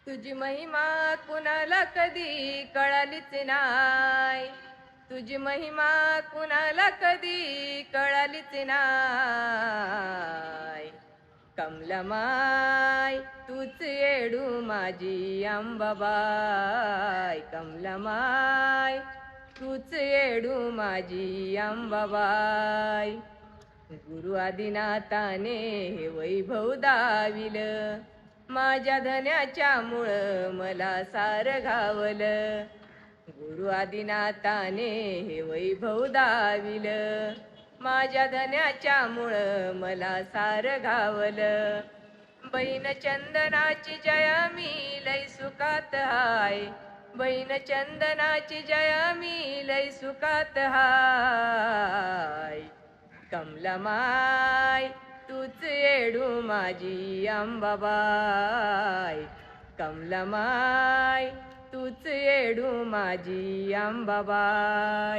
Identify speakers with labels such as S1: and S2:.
S1: तुझी महिमा कुणाला कधी कळालीच नाय, तुझी महिमा कुणाला कधी कळालीच नाय. कमलमाय तूच येडू माझी अंबाबाई, कमलमाय तूच येडू माझी अंबाबाई. गुरु आदिनाथाने हे वैभव दाविलं, माझ्या धन्याच्या मुळं मला सार घावलं. गुरु आदिनाथाने हे वैभव दाविलं, माझ्या धन्याच्या मुळं मला सार घावलं. बहीण चंदनाची जया मी लय सुखात हाय, बहीण चंदनाची जया मी लय सुखात हाय. कमलमाय तूच येडू माझी अंबाबाई, कमलमाय तूच येडू माझी अंबाबाई.